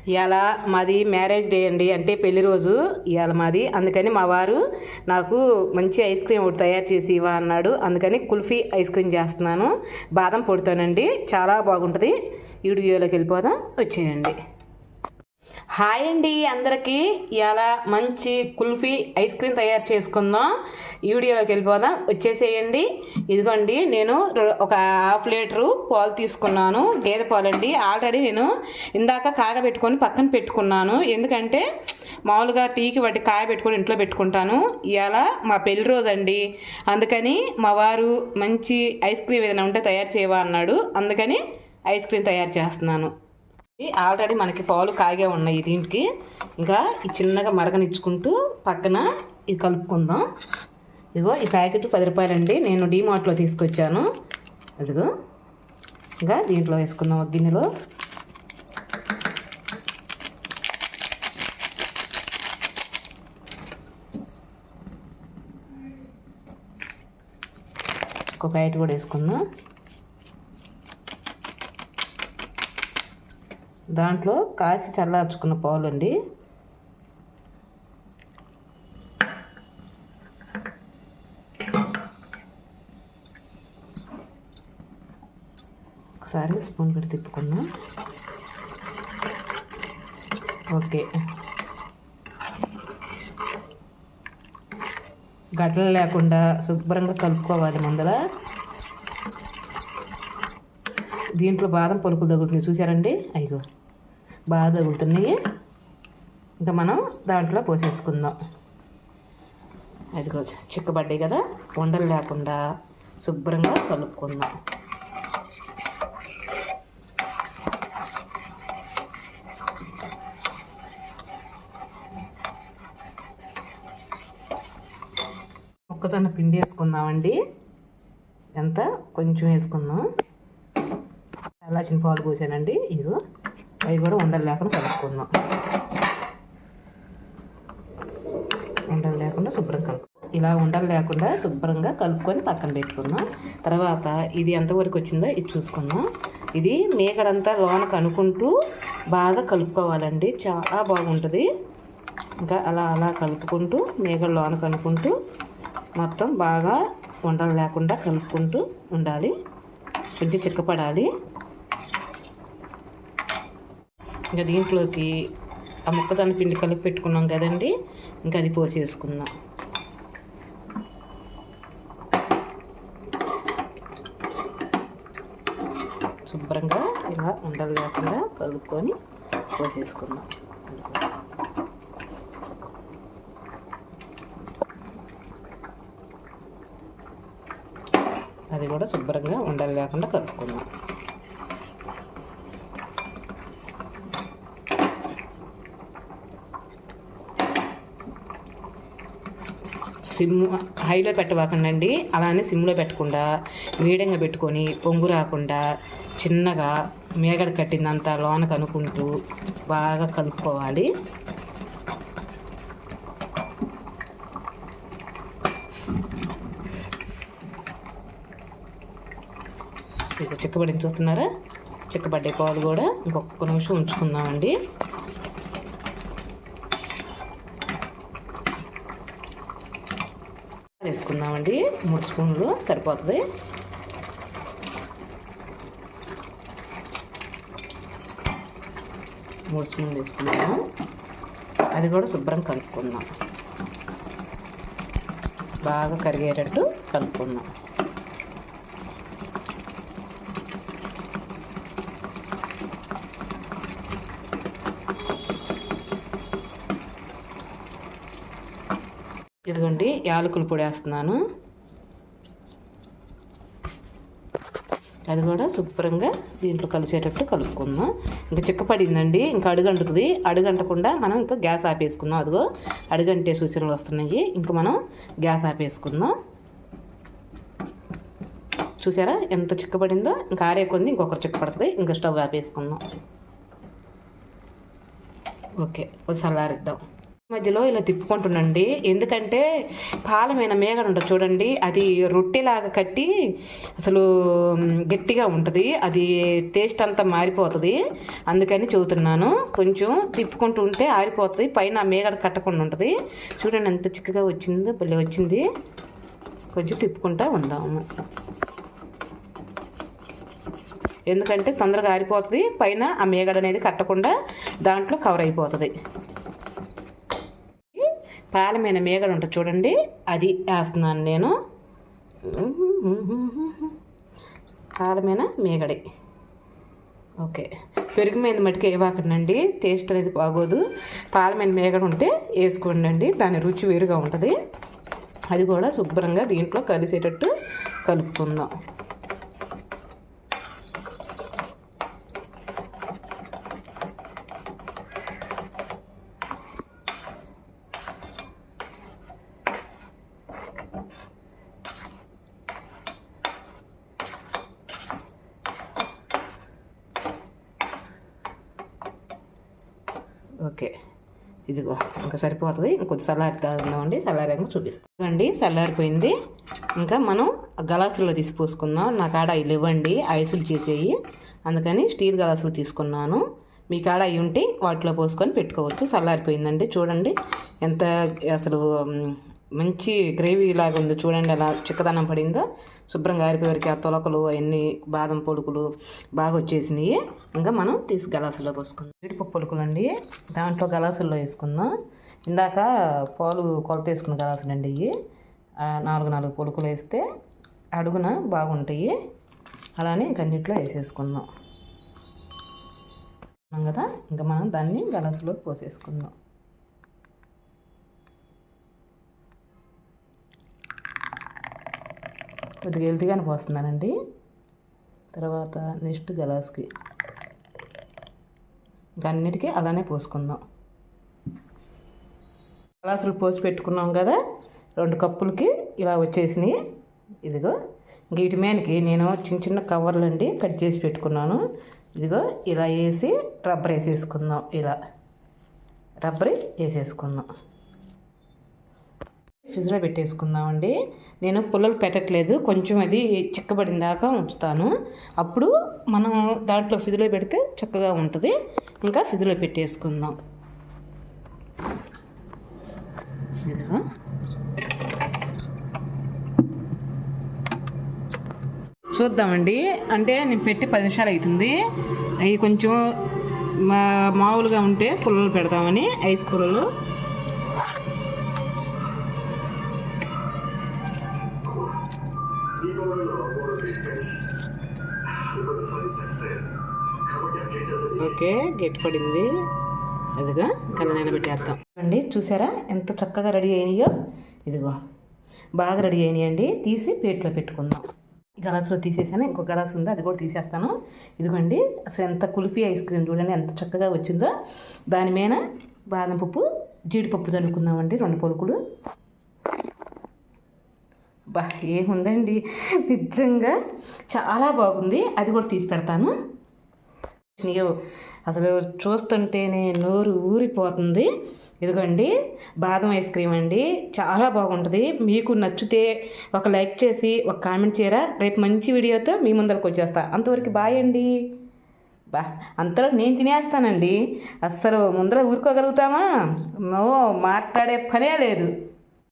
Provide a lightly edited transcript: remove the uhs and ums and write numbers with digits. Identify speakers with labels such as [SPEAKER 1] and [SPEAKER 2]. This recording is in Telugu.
[SPEAKER 1] ఇవాళ మాది మ్యారేజ్ డే అండి, అంటే పెళ్లి రోజు ఇవాళ మాది. అందుకని మా వారు నాకు మంచి ఐస్ క్రీమ్ ఒకటి తయారు చేసి ఇవ్వ అన్నాడు. అందుకని కుల్ఫీ ఐస్ క్రీమ్ చేస్తున్నాను. బాదం పొడితోనండి, చాలా బాగుంటుంది. ఈ వీడియోలోకి వెళ్ళిపోదాం, వచ్చేయండి. హాయ్ అండి అందరికీ. ఇవాళ మంచి కుల్ఫీ ఐస్ క్రీమ్ తయారు చేసుకుందాం. ఈ వీడియోలోకి వెళ్ళిపోదాం, వచ్చేసేయండి. ఇదిగోండి, నేను ఒక హాఫ్ లీటరు పాలు తీసుకున్నాను, గేదె పాలండి. ఆల్రెడీ నేను ఇందాక కాగబెట్టుకొని పక్కన పెట్టుకున్నాను, ఎందుకంటే మామూలుగా టీకి వాటి కాయబెట్టుకొని ఇంట్లో పెట్టుకుంటాను. ఇవాళ మా పెళ్లి రోజు అండి, అందుకని మా వారు మంచి ఐస్ క్రీమ్ ఏదైనా ఉంటే తయారు చేయవా అన్నాడు. అందుకని ఐస్ క్రీమ్ తయారు చేస్తున్నాను. ఆల్రెడీ మనకి పాలు కాగే ఉన్నాయి. దీనికి ఇంకా ఈ చిన్నగా మరగనిచ్చుకుంటూ పక్కన ఇది కలుపుకుందాం. ఇదిగో ఈ ప్యాకెట్ 10 రూపాయలండి, నేను డీమార్ట్లో తీసుకొచ్చాను. అదిగో ఇంకా దీంట్లో వేసుకుందాం ఒక గిన్నెలో. ఒక ప్యాకెట్ కూడా వేసుకుందాం. దాంట్లో కాసి చల్లార్చుకున్న పాలు అండి. ఒకసారి స్పూన్ పెట్టి తిప్పుకుందాం. ఓకే, గడ్డలు లేకుండా శుభ్రంగా కలుపుకోవాలి. ముందర దీంట్లో బాదం పలుకులు తగులుతున్నాయి, చూసారండి? అయ్యో, బాగా తగులుతున్నాయి. ఇంకా మనం దాంట్లో పోసేసుకుందాం. అదిగో చిక్కబడ్డాయి కదా, ఉండలు లేకుండా శుభ్రంగా కలుపుకుందాం. మొక్కజొన్న పిండి వేసుకుందామండి. ఎంత కొంచెం వేసుకుందాం. చల్లార్చిన పాలు పోసానండి. ఇదిగో అవి కూడా ఉండలు లేకుండా కలుపుకుందాం. ఉండలు లేకుండా శుభ్రం ఇలా ఉండలు లేకుండా శుభ్రంగా కలుపుకొని పక్కన పెట్టుకుందాం. తర్వాత ఇది ఎంతవరకు వచ్చిందో ఇది చూసుకుందాం. ఇది మేకడంతా లోనకు అనుకుంటూ బాగా కలుపుకోవాలండి, చాలా బాగుంటుంది. ఇంకా అలా అలా కలుపుకుంటూ మేకడ లోనకు అనుకుంటూ మొత్తం బాగా ఉండలు లేకుండా కలుపుకుంటూ ఉండాలి. కొంచెం చిక్కపడాలి. ఇంకా దీంట్లోకి ఆ మొక్కజొన్న పిండి కలిపి పెట్టుకున్నాం కదండి, ఇంకా అది పోసేసుకుందాం. శుభ్రంగా ఇలా ఉండలు లేకుండా కలుపుకొని పోసేసుకుందాం. అది కూడా శుభ్రంగా ఉండలు లేకుండా కలుపుకుందాం. సిమ్ హైలో పెట్టవాకండి, అలానే సిమ్లో పెట్టకుండా మీడియంగా పెట్టుకొని పొంగు రాకుండా చిన్నగా మేగడ కట్టిందంతా లోనకు అనుకుంటూ బాగా కలుపుకోవాలి. ఇప్పుడు చిక్కబడింది, చూస్తున్నారా? చిక్కబడ్డే పాలు కూడా ఇంకొక నిమిషం ఉంచుకుందామండి. వేసుకుందామండి, 3 స్పూన్లు సరిపోతుంది. మూడు స్పూన్లు వేసుకుందాం. అది కూడా శుభ్రం కలుపుకుందాం, బాగా కరిగేటట్టు కలుపుకుందాం. ఇదిగోండి, యాలకుల పొడి వేస్తున్నాను. అది కూడా శుభ్రంగా దీంట్లో కలిసేటట్టు కలుపుకుందాం. ఇంకా చిక్కపడిందండి, ఇంకా అడుగంటుతుంది. అడుగంటకుండా మనం ఇంకా గ్యాస్ ఆపేసుకుందాం. అదిగో అడుగంటే సూచనలు వస్తున్నాయి. ఇంకా మనం గ్యాస్ ఆపేసుకుందాం. చూసారా ఎంత చిక్కపడిందో? ఇంకా ఆరే కొంది ఇంకొకరు చిక్కపడుతుంది. ఇంకా స్టవ్ ఆపేసుకుందాం. ఓకే, చల్లారిద్దాం. మధ్యలో ఇలా తిప్పుకుంటున్నాండి, ఎందుకంటే పాలమైన మేగడ ఉంటుంది చూడండి, అది రొట్టెలాగా కట్టి అసలు గట్టిగా ఉంటుంది, అది టేస్ట్ అంతా మారిపోతుంది. అందుకని చెబుతున్నాను, కొంచెం తిప్పుకుంటూ ఉంటే ఆరిపోతుంది, పైన మేగడ కట్టకుండా ఉంటుంది. చూడండి ఎంత చిక్కగా వచ్చిందో, భలే వచ్చింది. కొంచెం తిప్పుకుంటా ఉందాము, ఎందుకంటే తొందరగా ఆరిపోతుంది, పైన ఆ మేగడ అనేది కట్టకుండా దాంట్లో కవర్ అయిపోతుంది. పాలమైన మేగడ ఉంటుంది చూడండి, అది వేస్తున్నాను నేను. పాలమైన మేగడే. ఓకే, పెరుగు మీద మట్టుకు వేయకండి, టేస్ట్ అనేది బాగోదు. పాలమైన మేగడ ఉంటే వేసుకోండి, దాని రుచి వేరుగా ఉంటుంది. అది కూడా శుభ్రంగా దీంట్లో కలిసేటట్టు కలుపుకుందాం. ఓకే, ఇదిగో ఇంకా సరిపోతుంది. ఇంకొంచెం చల్లారుతుందండి, చల్లారాక చూపిస్తాం అండి. చల్లారిపోయింది. ఇంకా మనం గలాసుల్లో తీసి పోసుకుందాం. నా కాడ ఇవి ఇవ్వండి, ఐసులు చేసేవి, అందుకని స్టీల్ గలాసులు తీసుకున్నాను. మీ కాడ అవి ఉంటే వాటిలో పోసుకొని పెట్టుకోవచ్చు. చల్లారిపోయిందండి, చూడండి ఎంత అసలు మంచి గ్రేవీ లాగా ఉందో చూడండి, అలా చిక్కదనం పడిందో. శుభ్రంగా ఆరిపోయేవరకు ఆ తొలకలు అవన్నీ బాదం పొడుకులు బాగా వచ్చేసినాయి. ఇంకా మనం తీసి గలాసుల్లో పోసుకుందాం. జీడిపప్పు పొలుకులు అండి, దాంట్లో గలాసుల్లో వేసుకుందాం. ఇందాక పాలు కొలత వేసుకున్న గలాసులు అండి ఇవి. 4 పొలుకులు వేస్తే అడుగున బాగుంటాయి. అలానే ఇంక అన్నిట్లో వేసేసుకుందాం కదా. ఇంకా మనం దాన్ని గలాసులో పోసేసుకుందాం. కొద్దిగా హెల్తీగానే పోస్తున్నానండి. తర్వాత నెక్స్ట్ గలాస్కి ఇంకా అన్నిటికీ అలానే పోసుకుందాం. గలాసులు పోసి పెట్టుకున్నాం కదా, 2 కప్పులకి ఇలా వచ్చేసినాయి. ఇదిగో వీటి మీదకి నేను చిన్న కవర్లు అండి కట్ చేసి పెట్టుకున్నాను. ఇదిగో ఇలా వేసి రబ్బర్ వేసేసుకుందాం. ఇలా రబ్బర్ వేసేసుకుందాం, ఫ్రిడ్జ్లో పెట్టేసుకుందామండి. నేను పుల్లలు పెట్టట్లేదు, కొంచెం అది చిక్కబడిన దాకా ఉంచుతాను. అప్పుడు మనం దాంట్లో ఫ్రిడ్జ్లో పెడితే చక్కగా ఉంటుంది. ఇంకా ఫ్రిడ్జ్లో పెట్టేసుకుందాం. ఇదిగో చూద్దామండి. అంటే నేను పెట్టి 10 నిమిషాలు అవుతుంది. అవి కొంచెం మామూలుగా ఉంటే పుల్లలు పెడతామని, ఐస్ పుల్లలు. ఓకే, గట్టి పడింది. అదిగా కళ్ళనైనా పెట్టేద్దాం అండి. చూసారా ఎంత చక్కగా రెడీ అయినాయో. ఇదిగో బాగా రెడీ అయినాయండి. తీసి ప్లేట్లో పెట్టుకుందాం. గలాసులో తీసేసాను, ఇంకో గలాసు ఉంది, అది కూడా తీసేస్తాను. ఇదిగోండి అసలు ఎంత కుల్ఫీ ఐస్ క్రీమ్ చూడండి ఎంత చక్కగా వచ్చిందో. దాని మీద బాదం పప్పు, జీడిపప్పు చల్లుకుందామండి, 2 పొలుకులు. బా ఏముందండి, నిజంగా చాలా బాగుంది. అది కూడా తీసి పెడతాను. అసలు చూస్తుంటేనే నోరు ఊరిపోతుంది. ఇదిగోండి బాదం ఐస్ క్రీమ్ అండి, చాలా బాగుంటుంది. మీకు నచ్చితే ఒక లైక్ చేసి ఒక కామెంట్ చేయరా. రేపు మంచి వీడియోతో మీ ముందరకు వచ్చేస్తా. అంతవరకు బాయ్ అండి. అంతలో నేను తినేస్తానండి, అస్సలు ముందర ఊరుకోగలుగుతామా? మాట్లాడే పనే లేదు.